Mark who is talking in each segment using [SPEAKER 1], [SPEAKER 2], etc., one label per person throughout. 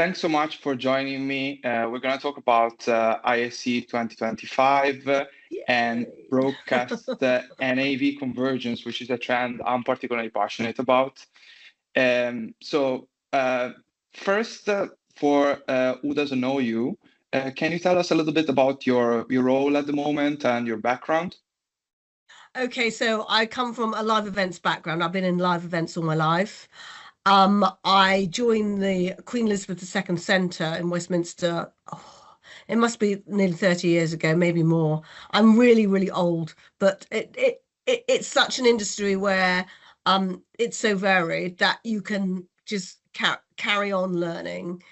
[SPEAKER 1] Thanks so much for joining me. We're going to talk about ISE 2025 and broadcast and AV convergence, which is a trend I'm particularly passionate about. First, for who doesn't know you, can you tell us a little bit about your role at the moment and your background?
[SPEAKER 2] Okay, so I come from a live events background. I've been in live events all my life. I joined the Queen Elizabeth II Centre in Westminster. Oh, it must be nearly 30 years ago, maybe more. I'm really, really old, but it's such an industry where it's so varied that you can just carry on learning.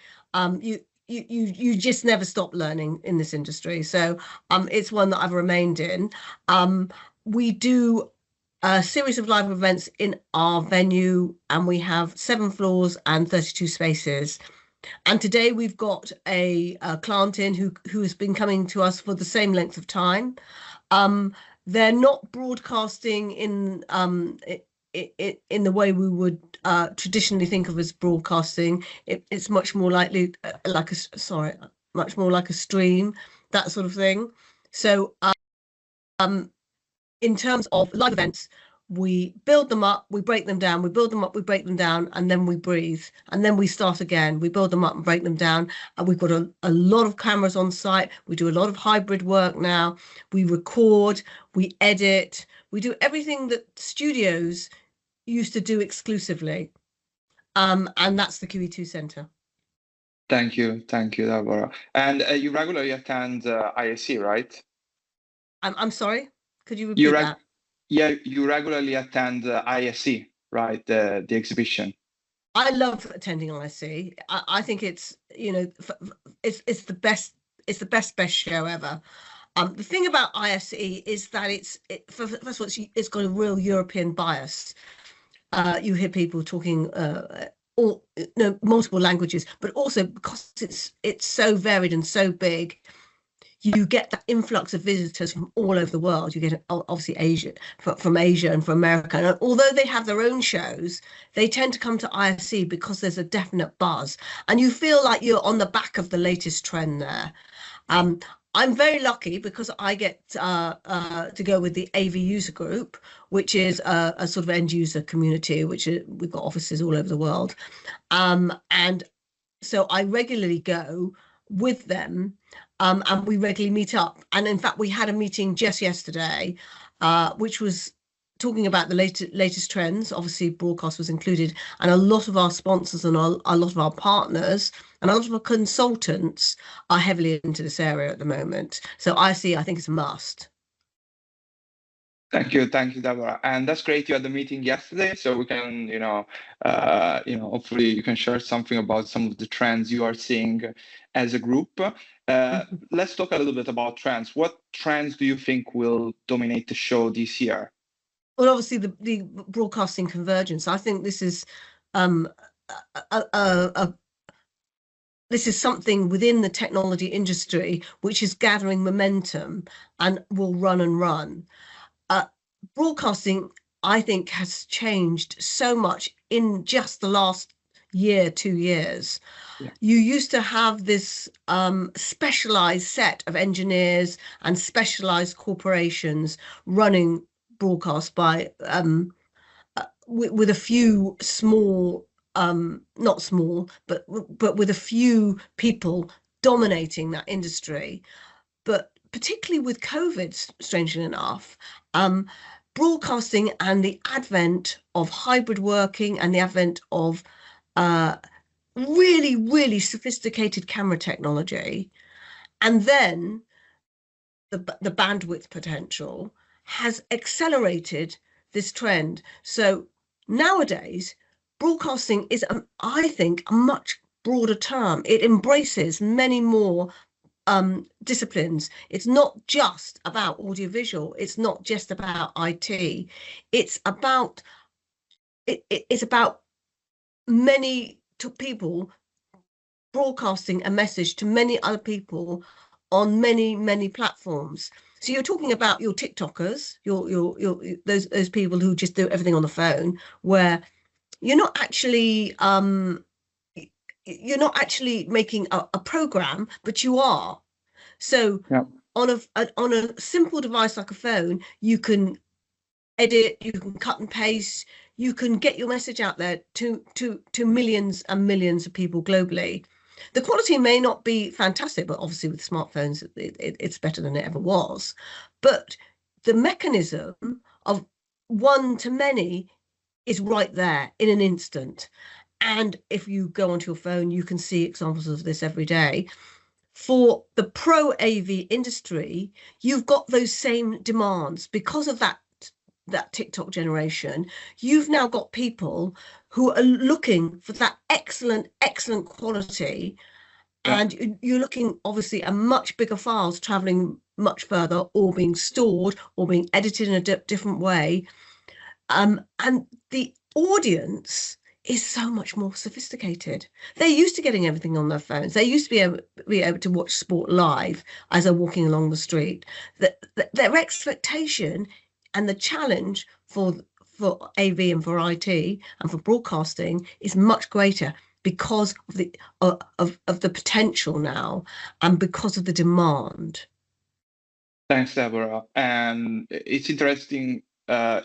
[SPEAKER 2] You just never stop learning in this industry. So it's one that I've remained in. We do a series of live events in our venue, and we have 7 floors and 32 spaces. And today we've got a client in who has been coming to us for the same length of time. They're not broadcasting in the way we would traditionally think of as broadcasting. It's much more likely much more like a stream, that sort of thing. So in terms of live events, we build them up, we break them down, we build them up, we break them down, and then we breathe. And then we start again. We build them up and break them down. And we've got a lot of cameras on site. We do a lot of hybrid work now. We record, we edit, we do everything that studios used to do exclusively. And that's the QE2 Centre.
[SPEAKER 1] Thank you, Deborah. And you regularly attend ISE, right?
[SPEAKER 2] I'm sorry, could you repeat that?
[SPEAKER 1] Yeah, you regularly attend ISE, right? The exhibition.
[SPEAKER 2] I love attending ISE. I think it's, you know, it's the best show ever. The thing about ISE is that first of all, it's got a real European bias. You hear people talking multiple languages, but also because it's so varied and so big, you get that influx of visitors from all over the world. You get obviously from Asia and from America. And although they have their own shows, they tend to come to ISE because there's a definite buzz, and you feel like you're on the back of the latest trend there. I'm very lucky because I get to go with the AV user group, which is a sort of end user community, we've got offices all over the world. And so I regularly go with them, and we regularly meet up. And in fact, we had a meeting just yesterday, which was talking about the latest trends. Obviously, broadcast was included, and a lot of our sponsors and a lot of our partners and a lot of our consultants are heavily into this area at the moment. So I think it's a must.
[SPEAKER 1] Thank you, Deborah. And that's great. You had the meeting yesterday, so we can, hopefully you can share something about some of the trends you are seeing as a group. Let's talk a little bit about trends. What trends do you think will dominate the show this year?
[SPEAKER 2] Well, obviously the broadcasting convergence. I think this is this is something within the technology industry which is gathering momentum and will run and run. Broadcasting, I think, has changed so much in just the last year, 2 years. Yeah. You used to have this specialized set of engineers and specialized corporations running broadcast by with a few small, not small, but with a few people dominating that industry. But particularly with COVID, strangely enough, broadcasting and the advent of hybrid working and the advent of really, really sophisticated camera technology, and then the bandwidth potential has accelerated this trend. So nowadays, broadcasting is, I think, a much broader term. It embraces many more disciplines. It's not just about audiovisual. It's not just about IT. It's about it's about many people broadcasting a message to many other people on many platforms. So you're talking about your TikTokers, those people who just do everything on the phone, where you're not actually you're not actually making a program, but you are. So
[SPEAKER 1] Yeah.
[SPEAKER 2] on a simple device like a phone, you can edit, you can cut and paste, you can get your message out there to millions and millions of people globally. The quality may not be fantastic, but obviously with smartphones, it's better than it ever was. But the mechanism of one to many is right there in an instant. And if you go onto your phone, you can see examples of this every day. For the pro AV industry, you've got those same demands because of that TikTok generation. You've now got people who are looking for that excellent quality,
[SPEAKER 1] Yeah.
[SPEAKER 2] and you're looking obviously at much bigger files traveling much further, or being stored or being edited in a different way. And the audience is so much more sophisticated. They're used to getting everything on their phones. They used to be able to watch sport live as they're walking along the street. Their expectation and the challenge for AV and for IT and for broadcasting is much greater because of the potential now, and because of the demand.
[SPEAKER 1] Thanks, Deborah. And it's interesting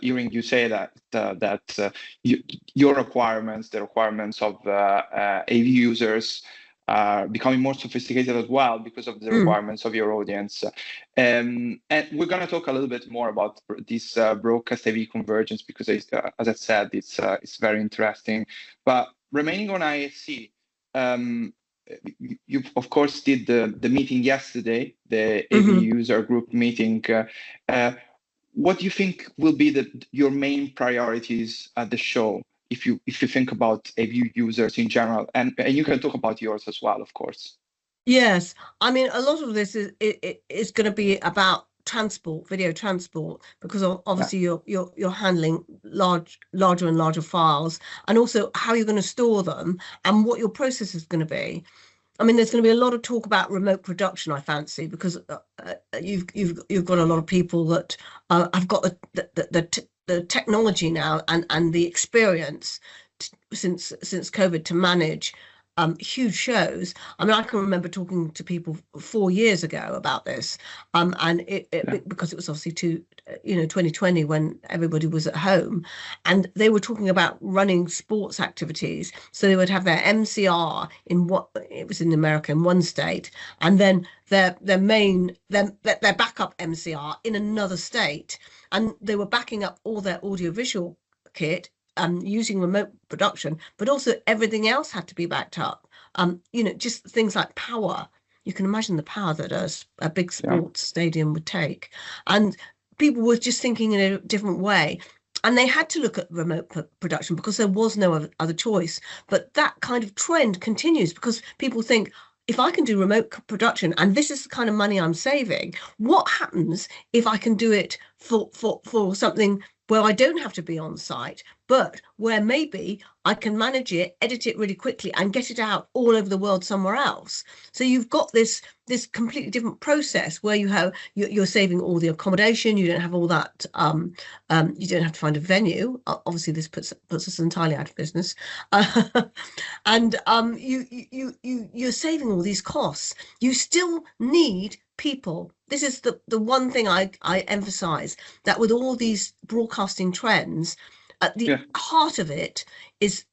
[SPEAKER 1] hearing you say that your requirements, the requirements of AV users, are becoming more sophisticated as well because of the requirements of your audience. And we're going to talk a little bit more about this broadcast AV convergence because, as I said, it's very interesting. But remaining on ISE, you of course did the meeting yesterday, the AV user group meeting. What do you think will be your main priorities at the show if you think about AV users in general, and you can talk about yours as well, of course.
[SPEAKER 2] Yes, I mean, a lot of this is going to be about transport, video transport, because obviously you're handling larger and larger files, and also how you're going to store them and what your process is going to be. I mean, there's going to be a lot of talk about remote production, I fancy, because you've got a lot of people that have got the technology now and the experience since COVID to manage huge shows. I mean, I can remember talking to people 4 years ago about this, and because it was obviously 2020 when everybody was at home, and they were talking about running sports activities. So they would have their MCR in it was in America in one state, and then their backup MCR in another state, and they were backing up all their audiovisual kit using remote production, but also everything else had to be backed up. Just things like power. You can imagine the power that a big sports stadium would take. And people were just thinking in a different way. And they had to look at remote production because there was no other choice. But that kind of trend continues because people think, if I can do remote production and this is the kind of money I'm saving, what happens if I can do it for something where I don't have to be on site, but where maybe I can manage it, edit it really quickly and get it out all over the world somewhere else. So you've got this completely different process where you're saving all the accommodation. You don't have all that. You don't have to find a venue. Obviously, this puts us entirely out of business. And you're saving all these costs. You still need people. This is the one thing I emphasize, that with all these broadcasting trends, at the heart of it is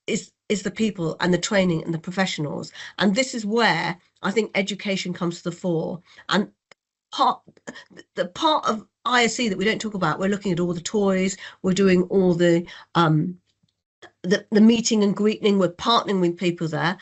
[SPEAKER 2] the people and the training and the professionals. And this is where I think education comes to the fore. And the part of ISE that we don't talk about, we're looking at all the toys, we're doing all the meeting and greeting, we're partnering with people there.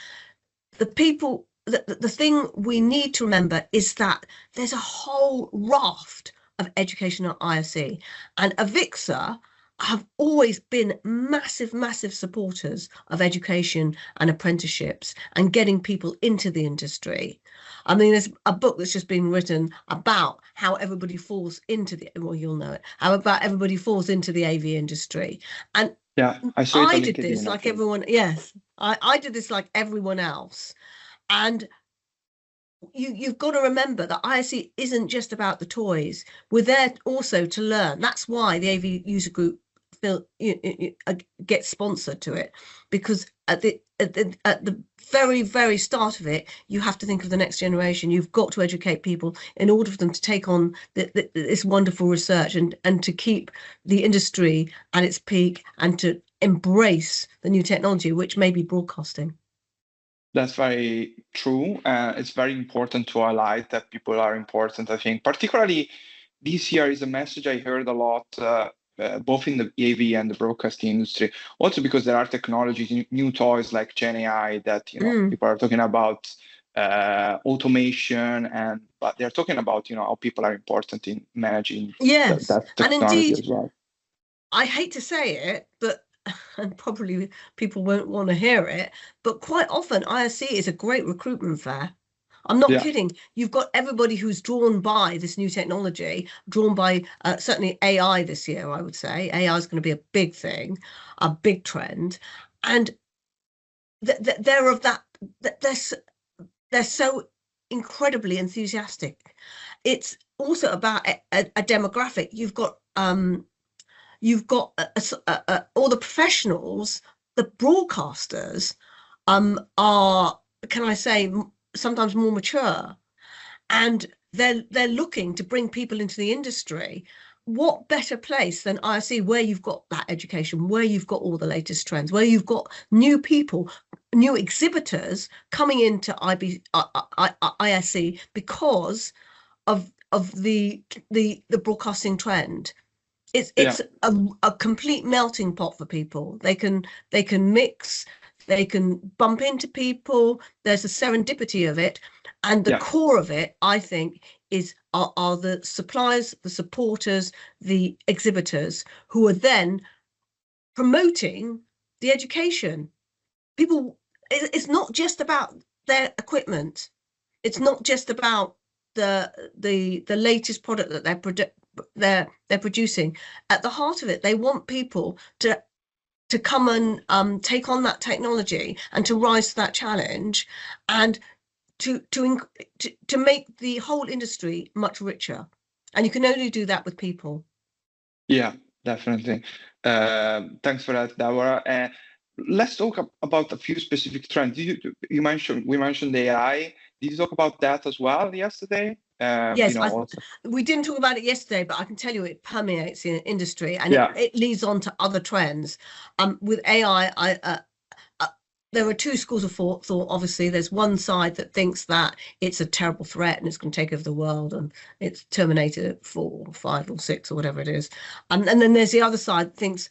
[SPEAKER 2] The thing we need to remember is that there's a whole raft of education at ISE, and Avixa have always been massive supporters of education and apprenticeships and getting people into the industry. I mean, there's a book that's just been written about how everybody falls into you'll know it, how about everybody falls into the AV industry. And I did this like everyone. Yes, I did this like everyone else. And you've got to remember that ISE isn't just about the toys. We're there also to learn. That's why the AV user group get sponsored to it, because at the very, very start of it, you have to think of the next generation. You've got to educate people in order for them to take on this wonderful research and to keep the industry at its peak and to embrace the new technology, which may be broadcasting.
[SPEAKER 1] That's very true. It's very important to highlight that people are important, I think. Particularly this year is a message I heard a lot, both in the AV and the broadcasting industry. Also because there are technologies, new toys like Gen AI that people are talking about automation, but they're talking about how people are important in managing that technology as well.
[SPEAKER 2] I hate to say it, but and probably people won't want to hear it, but quite often ISE is a great recruitment fair. I'm not kidding. You've got everybody who's drawn by this new technology, drawn by certainly AI this year, I would say. AI is going to be a big thing, a big trend. And they're of that, they're so incredibly enthusiastic. It's also about a demographic. You've got all the professionals, the broadcasters are, can I say, sometimes more mature, and they're looking to bring people into the industry. What better place than ISE, where you've got that education, where you've got all the latest trends, where you've got new people, new exhibitors coming into ISE because of the broadcasting trend. It's a complete melting pot for people. They can mix, they can bump into people. There's a serendipity of it, and the core of it, I think, are the suppliers, the supporters, the exhibitors, who are then promoting the education. People, it's not just about their equipment. It's not just about the latest product that they're producing. At the heart of it, they want people to come and take on that technology and to rise to that challenge, and to make the whole industry much richer. And you can only do that with people.
[SPEAKER 1] Yeah, definitely. Thanks for that, Deborah. Let's talk about a few specific trends. We mentioned AI. Did you talk about that as well yesterday?
[SPEAKER 2] Yes, we didn't talk about it yesterday, but I can tell you it permeates the industry, and it leads on to other trends. With AI, there are two schools of thought. Obviously, there's one side that thinks that it's a terrible threat and it's going to take over the world, and it's Terminator 4 or 5 or 6 or whatever it is. And then there's the other side that thinks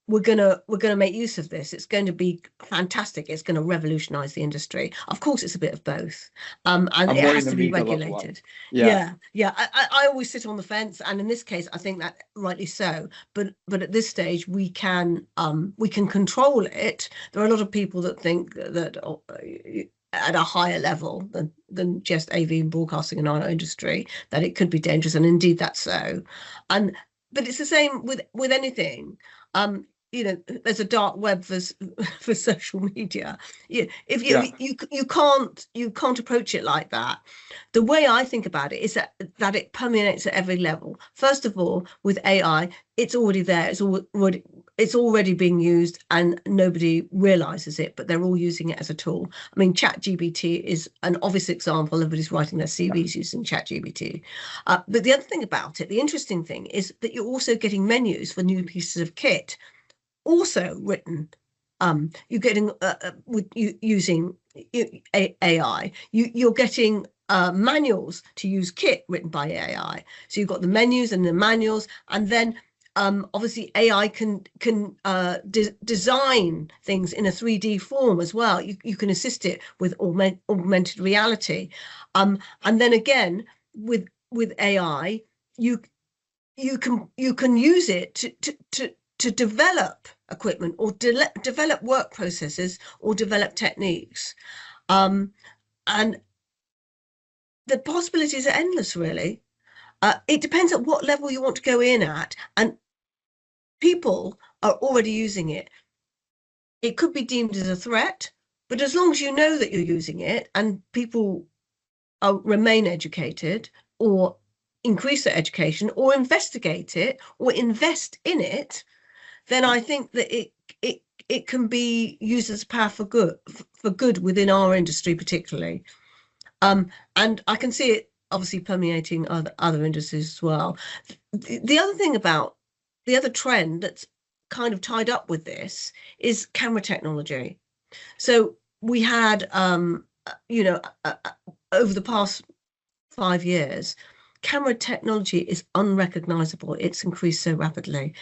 [SPEAKER 2] we're gonna make use of this. It's going to be fantastic. It's going to revolutionize the industry. Of course, it's a bit of both, and it has to be regulated. Well. I always sit on the fence, and in this case, I think that rightly so. But at this stage, we can control it. There are a lot of people that think that at a higher level than just AV and broadcasting in our industry, that it could be dangerous, and indeed that's so. But it's the same with anything. There's a dark web for social media. If you can't approach it like that. The way I think about it is that it permeates at every level. First of all, with AI, it's already there. It's already being used, and nobody realizes it, but they're all using it as a tool. I mean, ChatGPT is an obvious example. Everybody's writing their CVs using ChatGPT. But the other thing about it, the interesting thing, is that you're also getting menus for new pieces of kit, also written. You're getting using AI. You're getting manuals to use kit written by AI. So you've got the menus and the manuals, and then obviously AI can design things in a 3D form as well. You can assist it with augmented reality, and then again with AI, you can use it to develop equipment, or develop work processes, or develop techniques, and the possibilities are endless, really. It depends at what level you want to go in at, and people are already using it. It could be deemed as a threat, but as long as you know that you're using it, and people remain educated, or increase their education, or investigate it, or invest in it, then I think that it can be used as power for good within our industry particularly. And I can see it obviously permeating other industries as well. The other thing about the other trend that's kind of tied up with this is camera technology. So we had, over the past 5 years, camera technology is unrecognizable. It's increased so rapidly.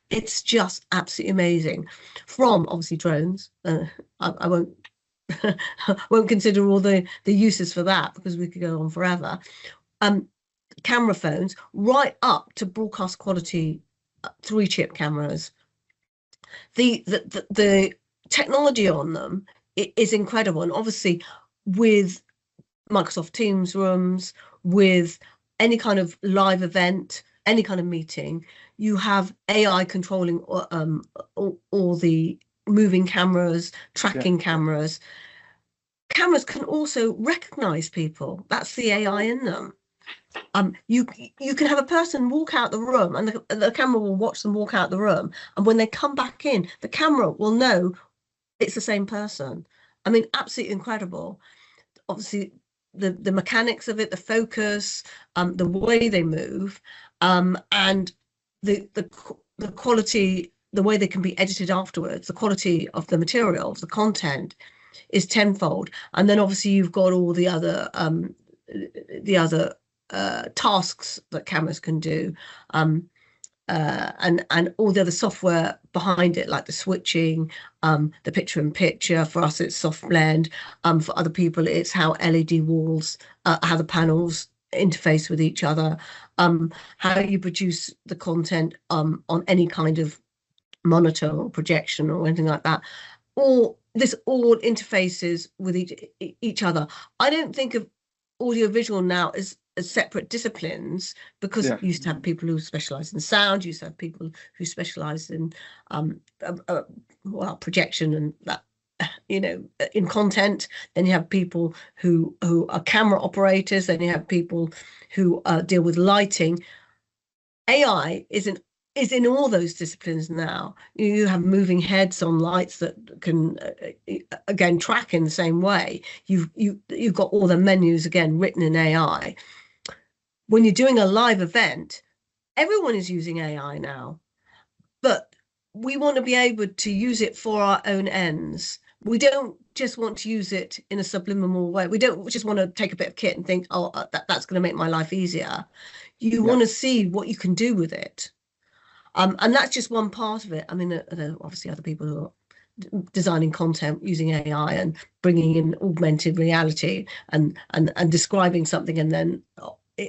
[SPEAKER 2] It's just absolutely amazing. From obviously drones. I won't consider all the uses for that because we could go on forever. Camera phones, right up to broadcast quality 3-chip cameras. The technology on them is incredible, and obviously with Microsoft Teams rooms, with any kind of live event, any kind of meeting, you have AI controlling all the moving cameras, tracking cameras. Cameras can also recognize people. That's the AI in them. You can have a person walk out the room, and the camera will watch them walk out the room, and when they come back in, the camera will know it's the same person. I mean, absolutely incredible. Obviously, the mechanics of it, the focus, the way they move, and the quality, the way they can be edited afterwards, the quality of the materials, the content is tenfold. And then obviously you've got all the other tasks that cameras can do, and all the other software behind it, like the switching, the picture in picture. For us, it's soft blend. For other people, it's how LED walls, how the panels interface with each other, how you produce the content on any kind of monitor or projection or anything like that. All interfaces with each other. I don't think of audiovisual now as separate disciplines, because you used to have people who specialize in sound, you used to have people who specialize in projection and that, in content. Then you have people who are camera operators, then you have people who deal with lighting. AI is in all those disciplines now. You have moving heads on lights that can again track in the same way. You've got all the menus again written in AI. When you're doing a live event, everyone is using AI now, but we want to be able to use it for our own ends. We don't just want to use it in a subliminal way. We don't just want to take a bit of kit and think, oh, that's going to make my life easier. You want to see what you can do with it. And that's just one part of it. I mean, there are obviously other people who are designing content using AI and bringing in augmented reality and describing something, and then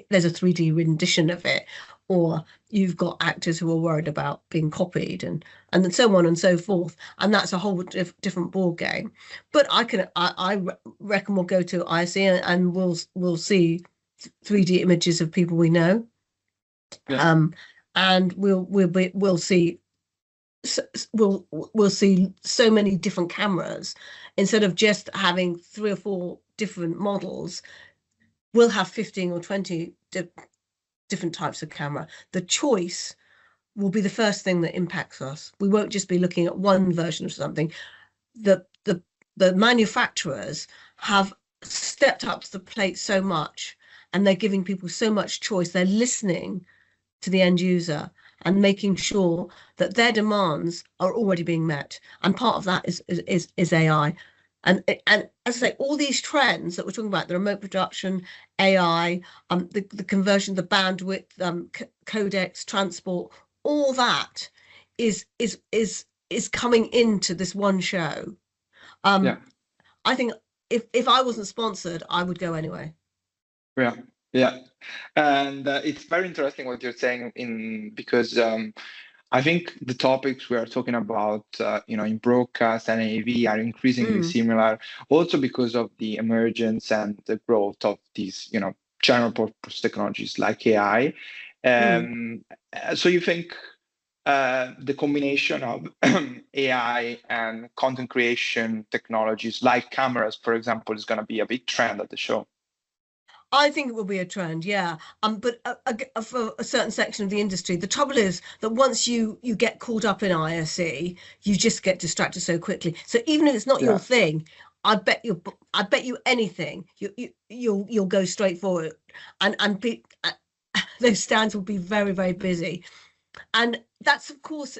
[SPEAKER 2] there's a 3D rendition of it. Or you've got actors who are worried about being copied, and so on and so forth. And that's a whole different ball game. But I reckon we'll go to ISE and we'll see 3D images of people we know. And we'll see so many different cameras. Instead of just having 3 or 4 different models, we'll have 15 or 20 different types of camera. The choice will be the first thing that impacts us. We won't just be looking at one version of something. The manufacturers have stepped up to the plate so much, and they're giving people so much choice. They're listening to the end user and making sure that their demands are already being met. And part of that is AI. And as I say, all these trends that we're talking about, the remote production, AI, the conversion, the bandwidth, codecs, transport, all that is coming into this one show. I think if I wasn't sponsored, I would go anyway.
[SPEAKER 1] Yeah. And it's very interesting what you're saying, because I think the topics we are talking about, in broadcast and AV are increasingly similar, also because of the emergence and the growth of these, general purpose technologies like AI. So you think the combination of AI and content creation technologies like cameras, for example, is going to be a big trend at the show?
[SPEAKER 2] I think it will be a trend, yeah. But for a certain section of the industry, the trouble is that once you get caught up in ISE, you just get distracted so quickly. So even if it's not your
[SPEAKER 1] Yeah,
[SPEAKER 2] thing, I bet you anything, you'll go straight for it, and those stands will be very, very busy. And that's, of course,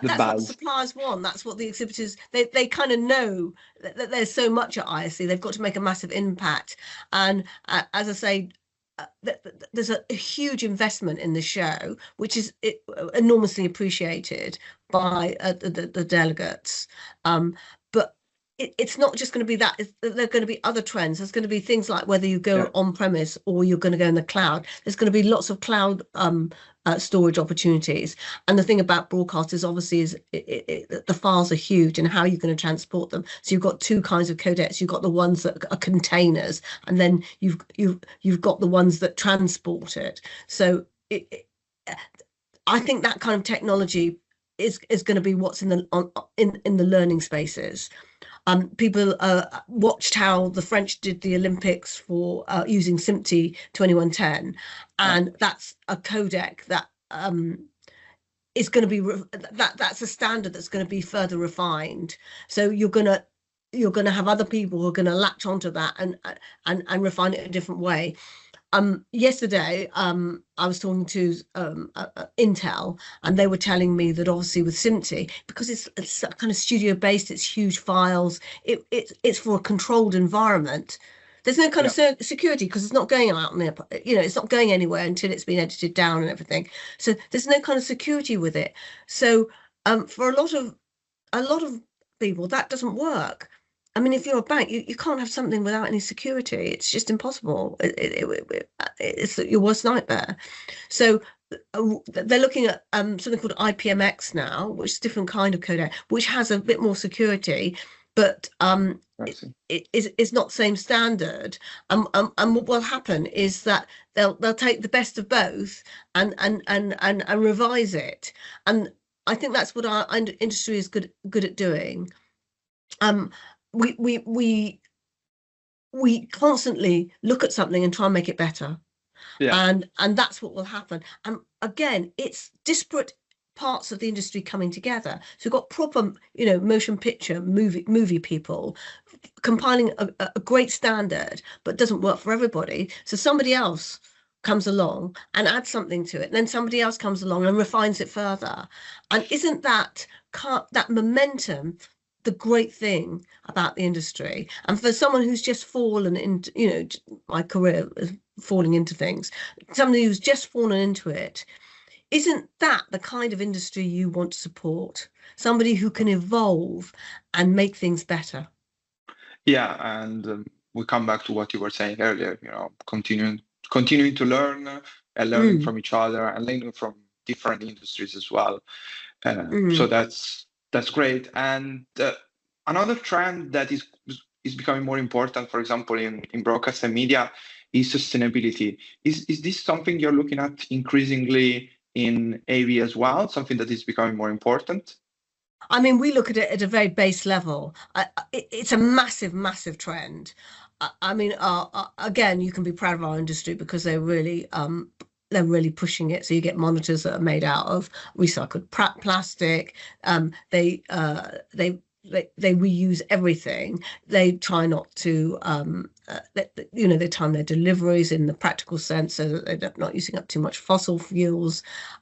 [SPEAKER 1] the
[SPEAKER 2] that's what the
[SPEAKER 1] buzz.
[SPEAKER 2] suppliers want. That's what the exhibitors, they kind of know that there's so much at ISE. They've got to make a massive impact. And as I say, there's a huge investment in the show, which is enormously appreciated by the delegates. But it's not just going to be that. There are going to be other trends. There's going to be things like whether you go
[SPEAKER 1] Yeah,
[SPEAKER 2] on premise or you're going to go in the cloud. There's going to be lots of cloud storage opportunities. And the thing about broadcasters obviously is the files are huge, and how you're going to transport them. So you've got two kinds of codecs. You've got the ones that are containers, and then you've got the ones that transport it. So I think that kind of technology is going to be what's in the learning spaces. People watched how the French did the Olympics for using SMPTE 2110,
[SPEAKER 1] yeah,
[SPEAKER 2] and that's a codec that is going to be that's a standard that's going to be further refined. So you're gonna have other people who are going to latch onto that and refine it in a different way. Yesterday, I was talking to Intel, and they were telling me that obviously with SMPTE, because it's kind of studio based, it's huge files, it's for a controlled environment. There's no kind
[SPEAKER 1] yeah,
[SPEAKER 2] of security because it's not going out there, it's not going anywhere until it's been edited down and everything. So there's no kind of security with it. So for a lot of people, that doesn't work. I mean, if you're a bank, you can't have something without any security. It's just impossible. It's your worst nightmare. So they're looking at something called IPMX now, which is a different kind of codec, which has a bit more security, but
[SPEAKER 1] I see.
[SPEAKER 2] it's not the same standard. And what will happen is that they'll take the best of both and revise it. And I think that's what our industry is good at doing. Um, we we we we constantly look at something and try and make it better,
[SPEAKER 1] Yeah,
[SPEAKER 2] and that's what will happen. And again, it's disparate parts of the industry coming together. So we've got proper, motion picture movie people compiling a great standard, but it doesn't work for everybody. So somebody else comes along and adds something to it, and then somebody else comes along and refines it further. And isn't that momentum the great thing about the industry? And for someone who's just fallen into, my career is falling into things, somebody who's just fallen into it, isn't that the kind of industry you want to support? Somebody who can evolve and make things better.
[SPEAKER 1] yeah, and we come back to what you were saying earlier. Continuing to learn and learning
[SPEAKER 2] Mm,
[SPEAKER 1] from each other and learning from different industries as well. So
[SPEAKER 2] mm.
[SPEAKER 1] that's great. And another trend that is becoming more important, for example, in broadcast and media, is sustainability. Is this something you're looking at increasingly in AV as well? Something that is becoming more important?
[SPEAKER 2] I mean, we look at it at a very base level. It's a massive, massive trend. I mean, again, you can be proud of our industry because they're really pushing it. So you get monitors that are made out of recycled plastic. They reuse everything. They try not to, they time their deliveries in the practical sense so that they're not using up too much fossil fuels.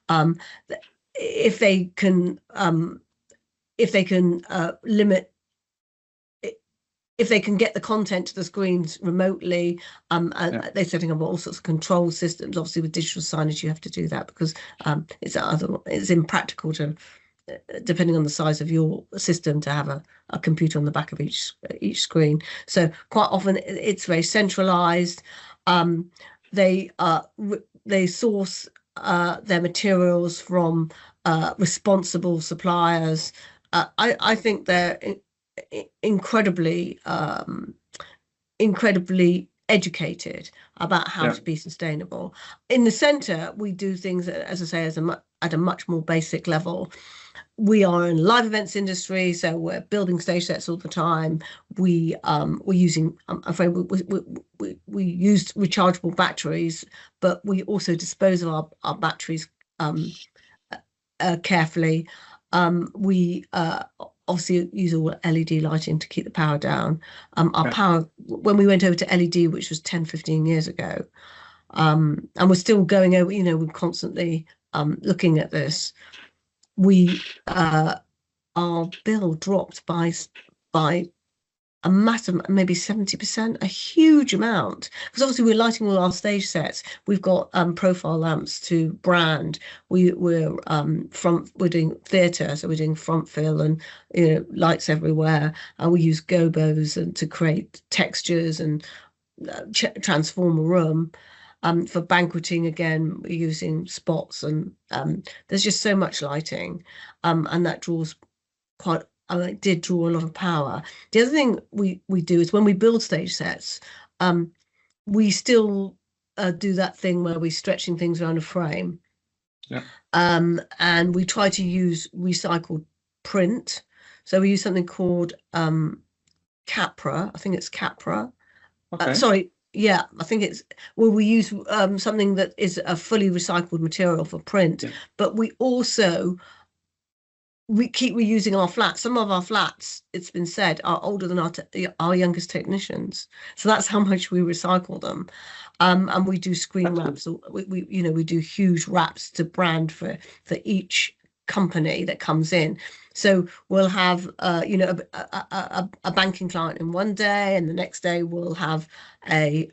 [SPEAKER 2] Um, if they can limit, if they can get the content to the screens remotely,
[SPEAKER 1] Yeah,
[SPEAKER 2] they're setting up all sorts of control systems. Obviously, with digital signage, you have to do that because it's impractical to, depending on the size of your system, to have a computer on the back of each screen. So quite often it's very centralized. Um, they source their materials from responsible suppliers. I think they're incredibly educated about how
[SPEAKER 1] yeah,
[SPEAKER 2] to be sustainable. In the centre, we do things, as I say, at a much more basic level. we are in live events industry, so we're building stage sets all the time. We're using, I'm afraid, we use rechargeable batteries, but we also dispose of our batteries carefully. We obviously use all LED lighting to keep the power down. Our power, when we went over to LED, which was 10, 15 years ago, and we're still going over, we're constantly looking at this. Our bill dropped by a massive, maybe 70%, a huge amount. Because obviously we're lighting all our stage sets. We've got profile lamps to brand. We're doing theatre, so we're doing front fill and lights everywhere. And we use gobos and to create textures and transform a room. For banqueting, again, we're using spots, and there's just so much lighting, and that draws it did draw a lot of power. The other thing we do is when we build stage sets, we still do that thing where we're stretching things around a frame.
[SPEAKER 1] Yeah.
[SPEAKER 2] And we try to use recycled print. So we use something called Capra. I think it's Capra.
[SPEAKER 1] Okay.
[SPEAKER 2] Sorry. Yeah, I think we use something that is a fully recycled material for print, but we also keep reusing our flats. Some of our flats, it's been said, are older than our youngest technicians. So that's how much we recycle them. And we do screen wraps. We do huge wraps to brand for each company that comes in. So we'll have a banking client in one day, and the next day we'll have a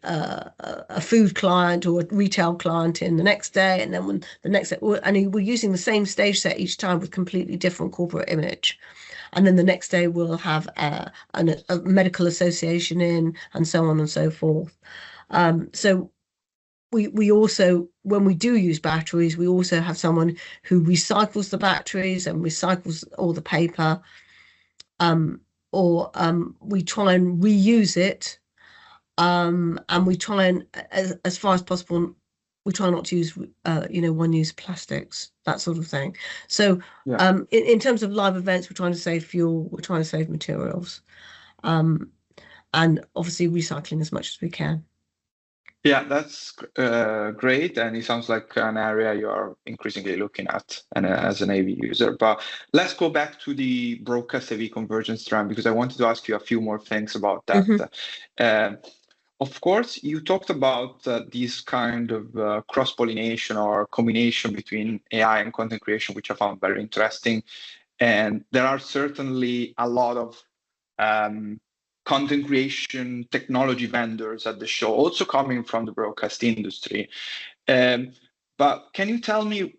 [SPEAKER 2] food client or a retail client in the next day, and then when the next day, and we're using the same stage set each time with completely different corporate image. And then the next day we'll have a medical association in, and so on and so forth. So we also, when we do use batteries, we also have someone who recycles the batteries and recycles all the paper, or we try and reuse it, and we try and, as far as possible, we try not to use one-use plastics, that sort of thing. So in terms of live events, we're trying to save fuel, we're trying to save materials, and obviously recycling as much as we can.
[SPEAKER 1] Yeah, that's great, and it sounds like an area you are increasingly looking at and as an AV user. But let's go back to the broadcast AV convergence trend, because I wanted to ask you a few more things about that. Mm-hmm. Of course, you talked about this kind of cross-pollination or combination between AI and content creation, which I found very interesting. And there are certainly a lot of content creation technology vendors at the show, also coming from the broadcast industry. But can you tell me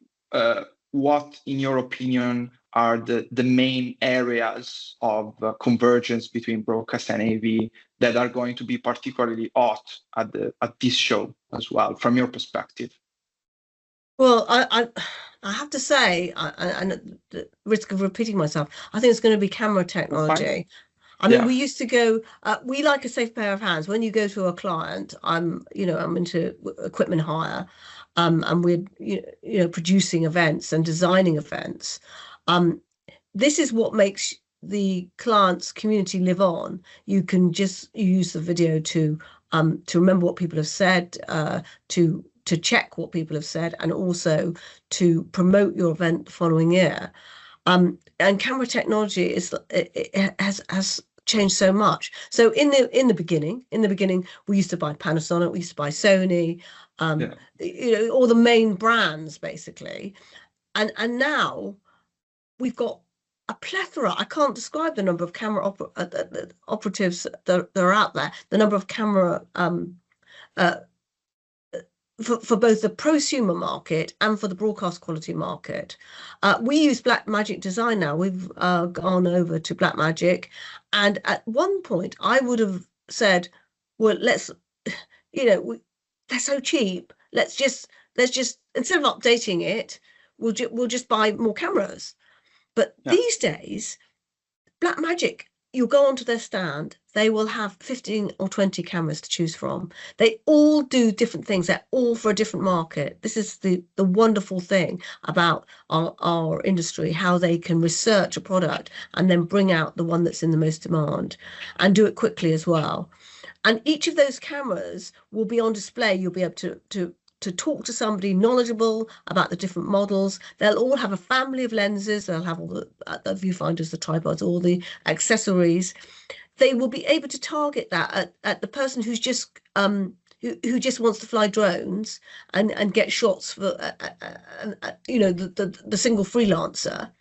[SPEAKER 1] what, in your opinion, are the main areas of convergence between broadcast and AV that are going to be particularly hot at this show as well, from your perspective?
[SPEAKER 2] Well, I have to say, and at the risk of repeating myself, I think it's going to be camera technology. I mean, we used to go, we like a safe pair of hands. When you go to a client, I'm into equipment hire, and we're producing events and designing events. This is what makes the client's community live on. You can just use the video to remember what people have said, to check what people have said, and also to promote your event the following year. And camera technology has changed so much. So in the beginning, we used to buy Panasonic, we used to buy Sony, all the main brands basically, and now we've got a plethora. I can't describe the number of camera operatives that are out there. The number of camera for both the prosumer market and for the broadcast quality market. We use Blackmagic Design now. We've gone over to Blackmagic, and at one point I would have said, well, let's, they're so cheap. Let's just instead of updating it, we'll just buy more cameras. But these days, Blackmagic, you'll go onto their stand, they will have 15 or 20 cameras to choose from. They all do different things. They're all for a different market. This is the wonderful thing about our industry, how they can research a product and then bring out the one that's in the most demand and do it quickly as well. And each of those cameras will be on display. You'll be able to talk to somebody knowledgeable about the different models. They'll all have a family of lenses. They'll have all the viewfinders, the tripods, all the accessories. They will be able to target that at the person who's just who just wants to fly drones and get shots for you know, the single freelancer,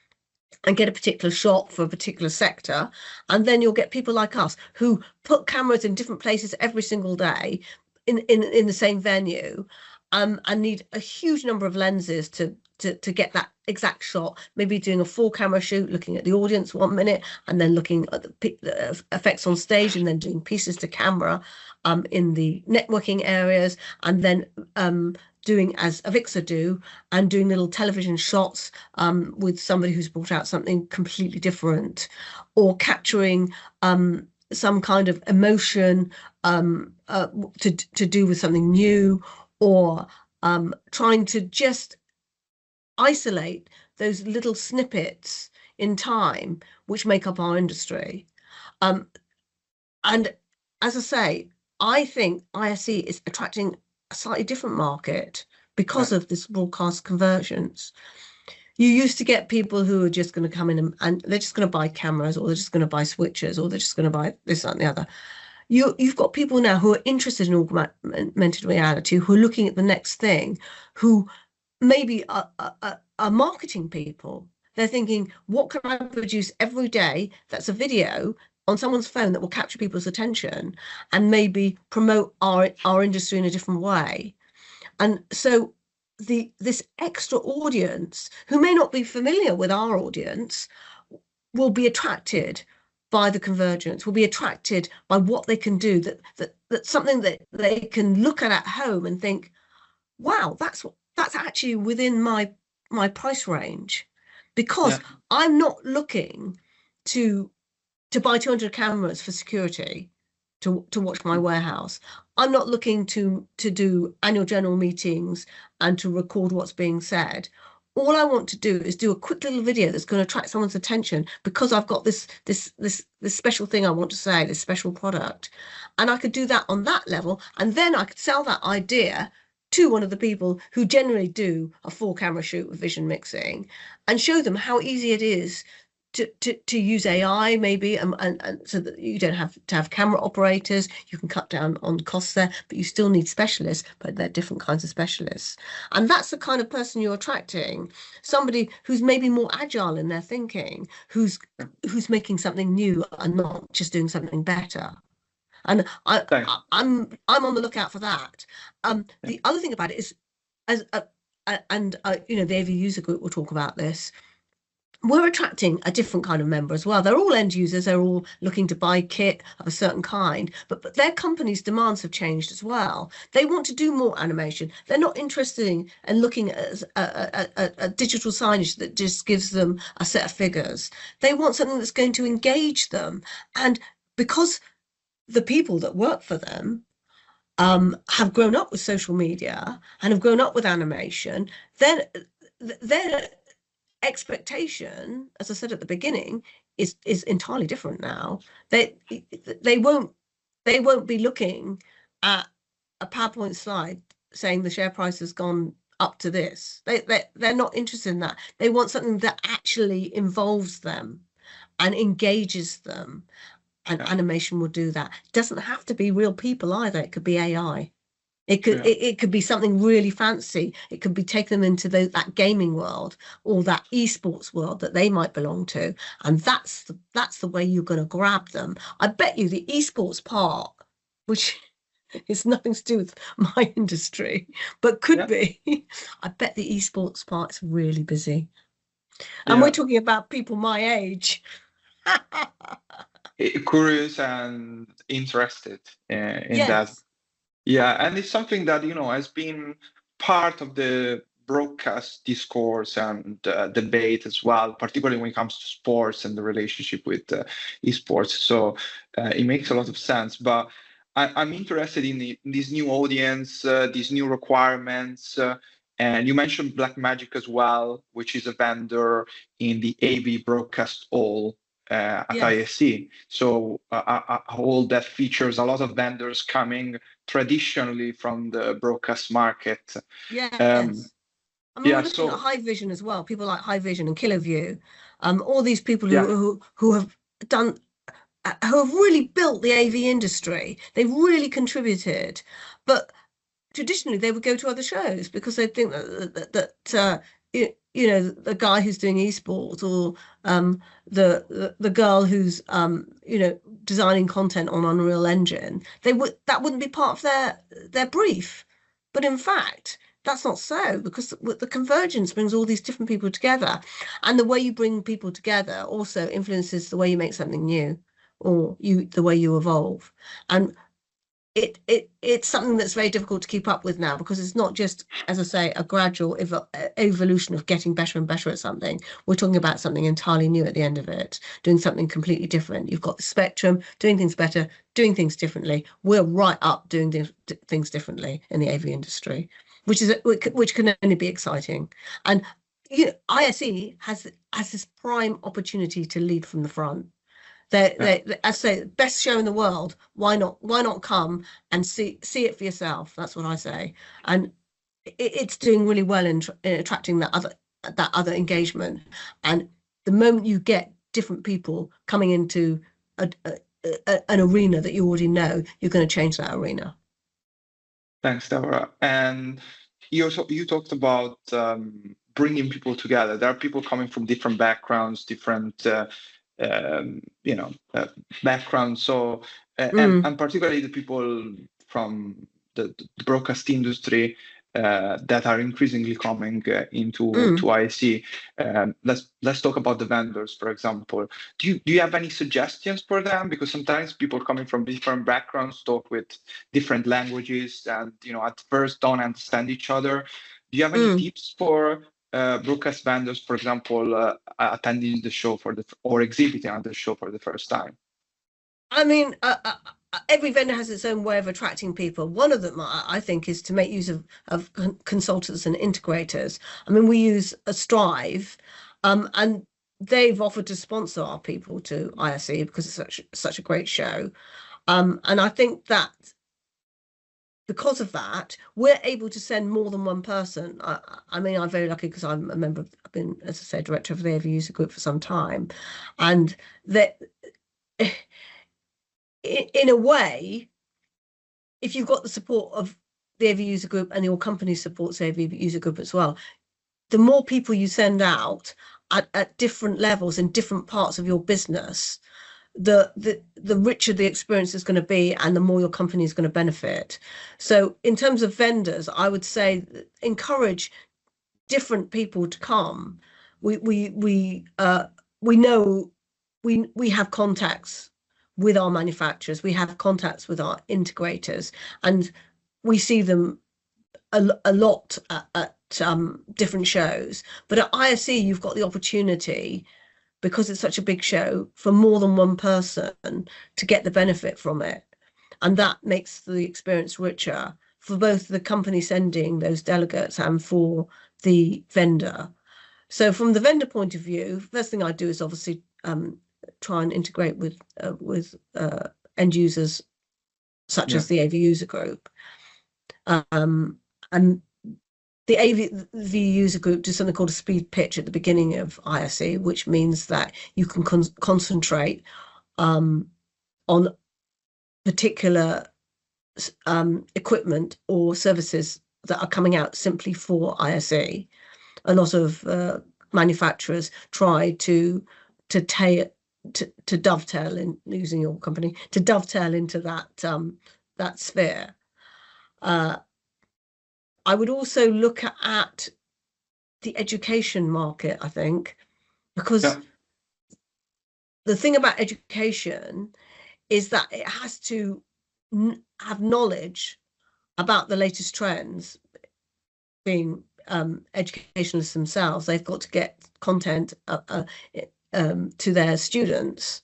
[SPEAKER 2] and get a particular shot for a particular sector. And then you'll get people like us who put cameras in different places every single day in the same venue, and need a huge number of lenses to get that exact shot, maybe doing a 4-camera shoot, looking at the audience 1 minute, and then looking at the effects on stage, and then doing pieces to camera in the networking areas, and then doing as Avixa do, and doing little television shots with somebody who's brought out something completely different, or capturing some kind of emotion to do with something new, or trying to just isolate those little snippets in time which make up our industry. And as I say, I think ISE is attracting a slightly different market because of this broadcast convergence. You used to get people who are just going to come in and they're just going to buy cameras, or they're just going to buy switches, or they're just going to buy this, that, and the other. You've got people now who are interested in augmented reality, who are looking at the next thing, who maybe are marketing people. They're thinking, what can I produce every day that's a video on someone's phone that will capture people's attention and maybe promote our industry in a different way? And so this extra audience, who may not be familiar with our audience, will be attracted by the convergence, will be attracted by what they can do, that's something that they can look at home and think, wow, that's actually within my price range, because I'm not looking to buy 200 cameras for security to watch my warehouse. I'm not looking to do annual general meetings and to record what's being said. All I want to do is do a quick little video that's going to attract someone's attention, because I've got this special thing I want to say, this special product. And I could do that on that level, and then I could sell that idea to one of the people who generally do a 4-camera shoot with vision mixing, and show them how easy it is to use AI, maybe, and so that you don't have to have camera operators. You can cut down on costs there, but you still need specialists, but they're different kinds of specialists. And that's the kind of person you're attracting, somebody who's maybe more agile in their thinking, who's making something new and not just doing something better. And I'm on the lookout for that. The other thing about it is, you know, the AV user group will talk about this. We're attracting a different kind of member as well. They're all end users. They're all looking to buy kit of a certain kind, but their company's demands have changed as well. They want to do more animation. They're not interested in looking at a digital signage that just gives them a set of figures. They want something that's going to engage them. And because the people that work for them have grown up with social media and have grown up with animation, then their expectation, as I said at the beginning, is entirely different now. They won't be looking at a PowerPoint slide saying the share price has gone up to this. They're not interested in that. They want something that actually involves them and engages them. And animation will do that. It doesn't have to be real people either. It could be AI. It could be something really fancy. It could be taking them into that gaming world or that esports world that they might belong to, and that's the way you're going to grab them. I bet you the esports part, which is nothing to do with my industry, but could be. I bet the esports part is really busy, and we're talking about people my age.
[SPEAKER 1] Curious and interested in that. Yeah, and it's something that, you know, has been part of the broadcast discourse and debate as well, particularly when it comes to sports and the relationship with esports. So it makes a lot of sense. But I'm interested in this new audience, these new requirements. And you mentioned Blackmagic as well, which is a vendor in the AV broadcast hall at
[SPEAKER 2] Yes.
[SPEAKER 1] ISE. So a hall that features a lot of vendors coming traditionally from the broadcast market. Um,
[SPEAKER 2] Yes. I mean, we're
[SPEAKER 1] yeah,
[SPEAKER 2] looking at
[SPEAKER 1] so
[SPEAKER 2] High Vision as well. People like High Vision and Killer View, all these people
[SPEAKER 1] yeah,
[SPEAKER 2] who have done who have really built the AV industry. They've really contributed, but traditionally they would go to other shows because they think that you know, the guy who's doing esports, or the girl who's you know, designing content on Unreal Engine, that wouldn't be part of their brief. But in fact, that's not so, because the convergence brings all these different people together, and the way you bring people together also influences the way you make something new, or the way you evolve. And it's something that's very difficult to keep up with now, because it's not just, as I say, a gradual evolution of getting better and better at something. We're talking about something entirely new at the end of it, doing something completely different. You've got the spectrum, doing things better, doing things differently. We're right up doing things differently in the AV industry, which can only be exciting. And you know, ISE has this prime opportunity to lead from the front.
[SPEAKER 1] yeah.
[SPEAKER 2] I say, best show in the world. Why not? Why not come and see it for yourself? That's what I say. And it's doing really well in attracting that other engagement. And the moment you get different people coming into an arena that you already know, you're going to change that arena.
[SPEAKER 1] Thanks, Deborah. And you talked about bringing people together. There are people coming from different backgrounds, different you know, backgrounds. So
[SPEAKER 2] Mm,
[SPEAKER 1] and particularly the people from the broadcast industry that are increasingly coming into
[SPEAKER 2] mm.
[SPEAKER 1] to IC. Let's talk about the vendors, for example. Do you have any suggestions for them? Because sometimes people coming from different backgrounds talk with different languages, and you know, at first don't understand each other. Do you have any
[SPEAKER 2] Mm.
[SPEAKER 1] tips for broadcast vendors, for example, attending the show or exhibiting at the show for the first time?
[SPEAKER 2] I mean, every vendor has its own way of attracting people. One of them, I think, is to make use of consultants and integrators. I mean, we use a Strive, and they've offered to sponsor our people to ISE because it's such a great show. And I think that because of that, we're able to send more than one person. I mean, I'm very lucky because I'm a member of, I've been, as I said, director of the AV user group for some time, and that in a way, if you've got the support of the AV user group and your company supports the AV user group as well, the more people you send out at different levels in different parts of your business, the richer the experience is going to be, and the more your company is going to benefit. So in terms of vendors, I would say encourage different people to come. We know we have contacts with our manufacturers, we have contacts with our integrators, and we see them a lot at different shows. But at ISE, you've got the opportunity, because it's such a big show, for more than one person to get the benefit from it. And that makes the experience richer for both the company sending those delegates and for the vendor. So from the vendor point of view, first thing I do is obviously try and integrate with end users such
[SPEAKER 1] Yeah,
[SPEAKER 2] as the AV user group. And the AV user group does something called a speed pitch at the beginning of ISE, which means that you can concentrate on particular equipment or services that are coming out simply for ISE. A lot of manufacturers try to dovetail, in using your company, to dovetail into that sphere. I would also look at the education market, I think, because
[SPEAKER 1] yeah,
[SPEAKER 2] the thing about education is that it has to have knowledge about the latest trends, being educationalists themselves. They've got to get content to their students.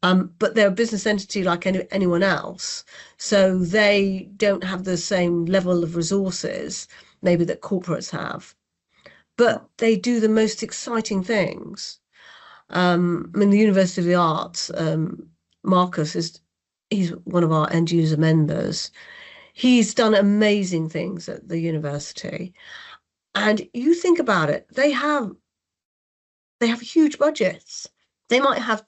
[SPEAKER 2] But they're a business entity like anyone else. So they don't have the same level of resources maybe that corporates have. But they do the most exciting things. I mean, the University of the Arts, Marcus he's one of our end user members. He's done amazing things at the university. And you think about it, they have huge budgets. They might have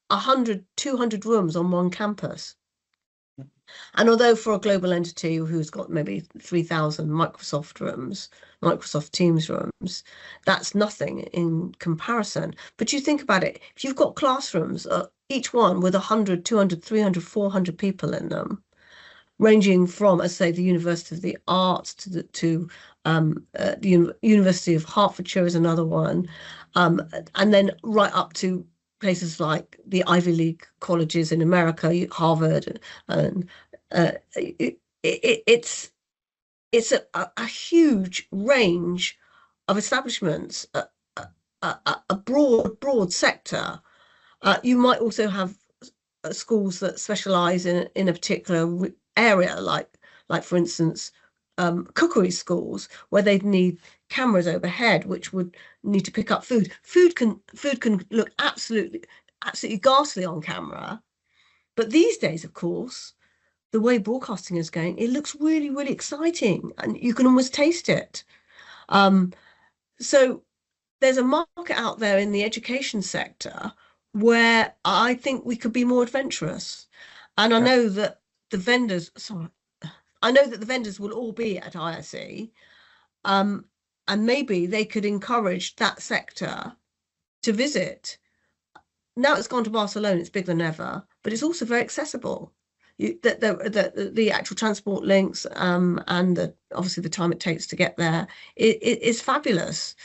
[SPEAKER 2] 100, 200 rooms on one campus. And although for a global entity who's got maybe 3,000 Microsoft Teams rooms, that's nothing in comparison. But you think about it, if you've got classrooms, each one with 100, 200, 300, 400 people in them, ranging from, as say, the University of the Arts to the University of Hertfordshire is another one, and then right up to places like the Ivy League colleges in America, Harvard, and it's a huge range of establishments, a broad sector. You might also have schools that specialise in a particular area, like for instance, cookery schools, where they'd need cameras overhead, which would need to pick up food. Food can look absolutely ghastly on camera, but these days, of course, the way broadcasting is going, it looks really, really exciting, and you can almost taste it. So there's a market out there in the education sector where I think we could be more adventurous. And I know that the vendors, will all be at ISE, and maybe they could encourage that sector to visit. Now it's gone to Barcelona, it's bigger than ever, but it's also very accessible. The actual transport links and obviously the time it takes to get there is fabulous.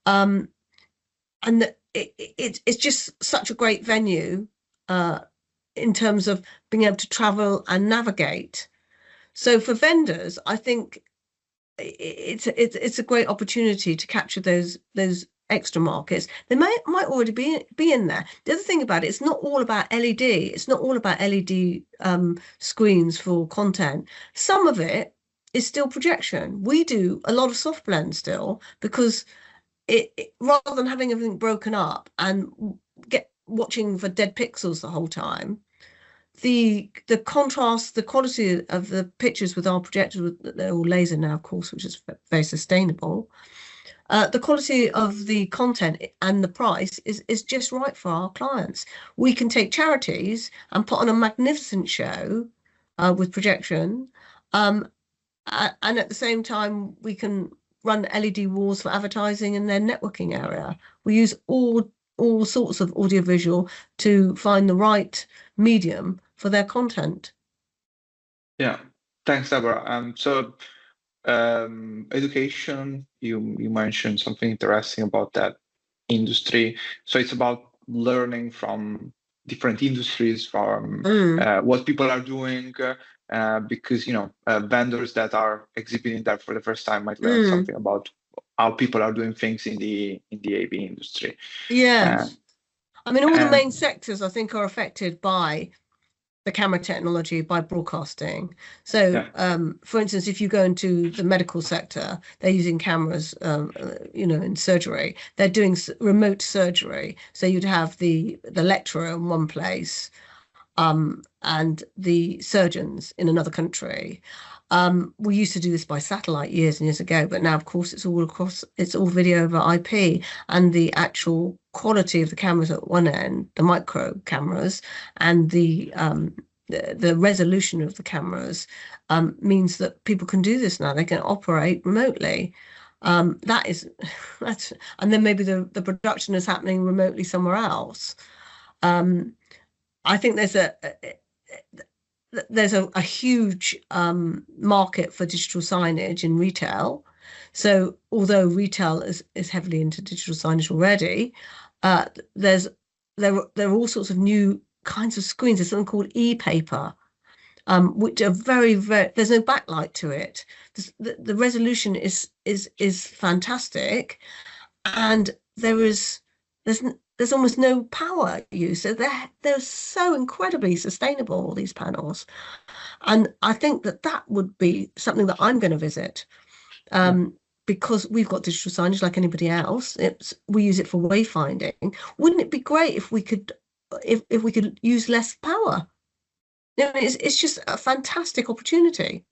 [SPEAKER 2] And it's just such a great venue in terms of being able to travel and navigate. So for vendors, I think it's a great opportunity to capture those extra markets. They might already be in there. The other thing about it, it's not all about LED. It's not all about LED screens for content. Some of it is still projection. We do a lot of soft blend still, because it rather than having everything broken up and watching for dead pixels the whole time, the contrast, the quality of the pictures with our projectors, they're all laser now, of course, which is very sustainable. The quality of the content and the price is just right for our clients. We can take charities and put on a magnificent show with projection, and at the same time we can run LED walls for advertising in their networking area. We use all sorts of audiovisual to find the right medium for their content.
[SPEAKER 1] Yeah, thanks, Deborah. So education, you mentioned something interesting about that industry. So it's about learning from different industries, from what people are doing, because vendors that are exhibiting that for the first time might learn something about how people are doing things in the AV industry.
[SPEAKER 2] Yes, I mean, all the main sectors I think are affected by the camera technology, by broadcasting. So, for instance, if you go into the medical sector, they're using cameras, in surgery. They're doing remote surgery. So you'd have the lecturer in one place, and the surgeons in another country. We used to do this by satellite years and years ago, but now, of course, it's all video over IP, and the actual quality of the cameras at one end, the micro cameras, and the resolution of the cameras means that people can do this now. They can operate remotely. And then maybe the production is happening remotely somewhere else. I think there's a huge market for digital signage in retail. So although retail is heavily into digital signage already, there are all sorts of new kinds of screens. There's something called e-paper, which are very, very, there's no backlight to it. The resolution is fantastic, and there's almost no power use. So they're so incredibly sustainable, all these panels. And I think that would be something that I'm going to visit. Because we've got digital signage like anybody else. We use it for wayfinding. Wouldn't it be great if we could use less power? It's just a fantastic opportunity.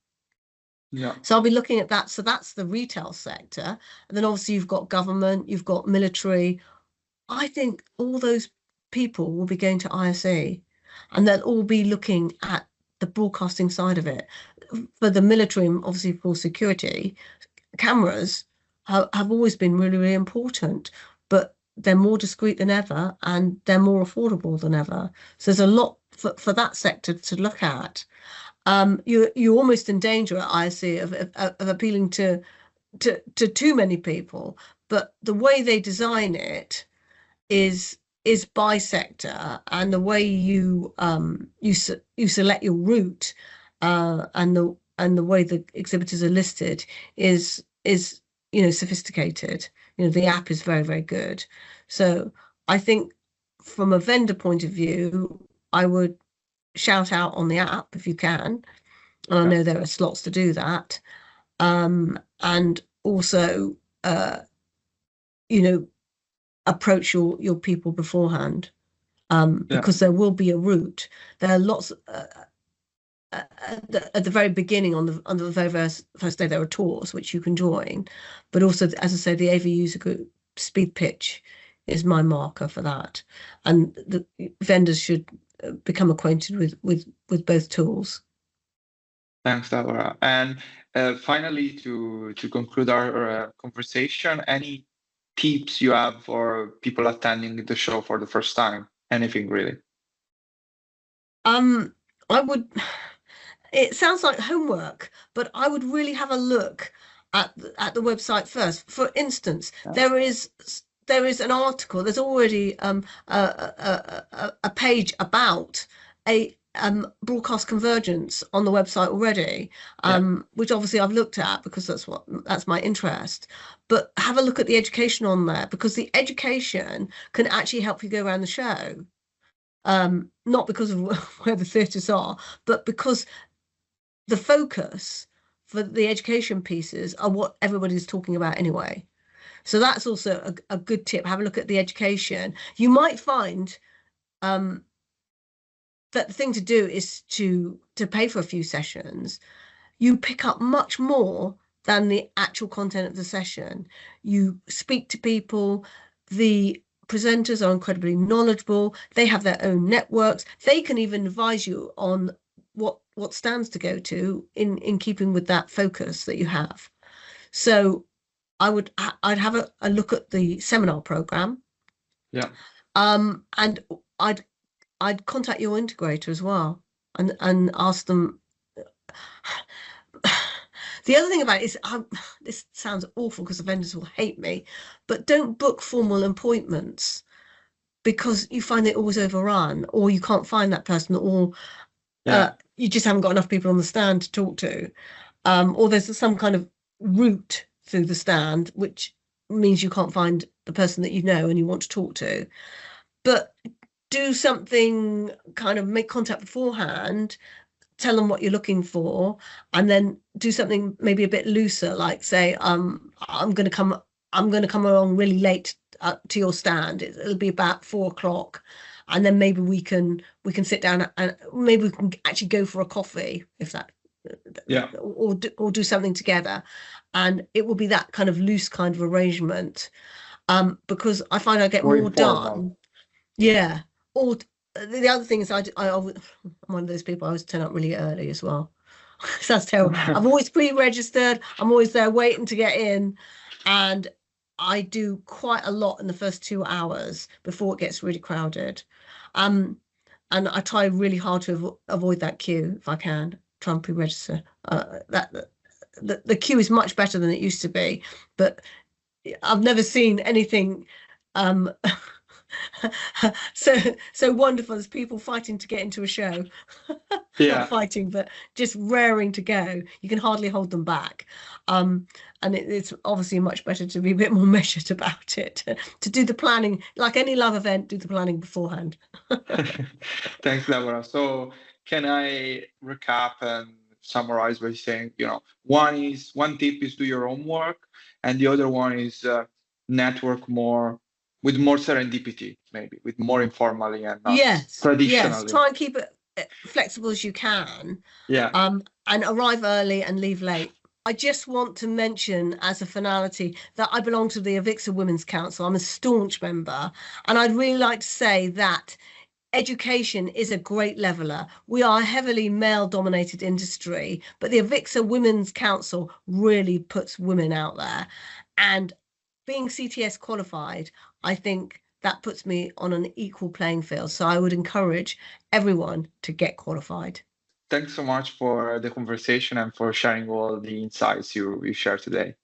[SPEAKER 1] Yeah.
[SPEAKER 2] So I'll be looking at that. So that's the retail sector. And then obviously you've got government, you've got military. I think all those people will be going to ISE, and they'll all be looking at the broadcasting side of it. For the military, obviously for security, cameras have always been really, really important, but they're more discreet than ever and they're more affordable than ever. So there's a lot for that sector to look at. You're almost in danger at ISE of appealing to too many people, but the way they design it is by sector, and the way you select your route, and the way the exhibitors are listed is sophisticated. The app is very, very good. So I think from a vendor point of view, I would shout out on the app if you can. And I know there are slots to do that. And also, approach your people beforehand, because there will be a route. There are lots at the very beginning on the very first day. There are tours which you can join, but also, as I say, the AV user group speed pitch is my marker for that, and the vendors should become acquainted with both tools.
[SPEAKER 1] Thanks, Deborah. And finally, to conclude our conversation, any tips you have for people attending the show for the first time? Anything really?
[SPEAKER 2] I would. It sounds like homework, but I would really have a look at the website first. For instance, there is an article. There's already a page about a broadcast convergence on the website already, which obviously I've looked at because that's my interest. But have a look at the education on there, because the education can actually help you go around the show. Not because of where the theatres are, but because the focus for the education pieces are what everybody's talking about anyway. So that's also a good tip. Have a look at the education. You might find that the thing to do is to pay for a few sessions. You pick up much more than the actual content of the session. You speak to people. The presenters are incredibly knowledgeable. They have their own networks. They can even advise you on what stands to go to in keeping with that focus that you have. So I'd have a look at the seminar program.
[SPEAKER 1] Yeah.
[SPEAKER 2] And I'd contact your integrator as well and ask them. The other thing about it is, this sounds awful because the vendors will hate me, but don't book formal appointments, because you find it always overrun, or you can't find that person, or you just haven't got enough people on the stand to talk to, or there's some kind of route through the stand, which means you can't find the person that you know and you want to talk to. But do something, kind of make contact beforehand, tell them what you're looking for, and then do something maybe a bit looser, like say, I'm going to come along really late to your stand. It'll be about 4 o'clock. And then maybe we can sit down and maybe we can actually go for a coffee, if that, or do something together, and it will be that kind of loose kind of arrangement, because I find I get more done. Yeah. Or the other thing is, I'm one of those people. I always turn up really early as well. Sounds terrible. I've always pre-registered. I'm always there waiting to get in, and I do quite a lot in the first 2 hours before it gets really crowded. And I try really hard to avoid that queue if I can. Try and pre-register. The queue is much better than it used to be, but I've never seen anything so wonderful as people fighting to get into a show. not fighting, but just raring to go. You can hardly hold them back. And it's obviously much better to be a bit more measured about it, to do the planning, like any live event, do the planning beforehand.
[SPEAKER 1] Thanks, Deborah. So can I recap and summarize by saying, one tip is do your homework, and the other one is network more with more serendipity, maybe with more informally and not traditionally.
[SPEAKER 2] Yes, try and keep it flexible as you can. And arrive early and leave late. I just want to mention as a finality that I belong to the Avixa Women's Council. I'm a staunch member, and I'd really like to say that education is a great leveler. We are a heavily male-dominated industry, but the Avixa Women's Council really puts women out there. And being CTS qualified, I think that puts me on an equal playing field. So I would encourage everyone to get qualified.
[SPEAKER 1] Thanks so much for the conversation and for sharing all the insights you shared today.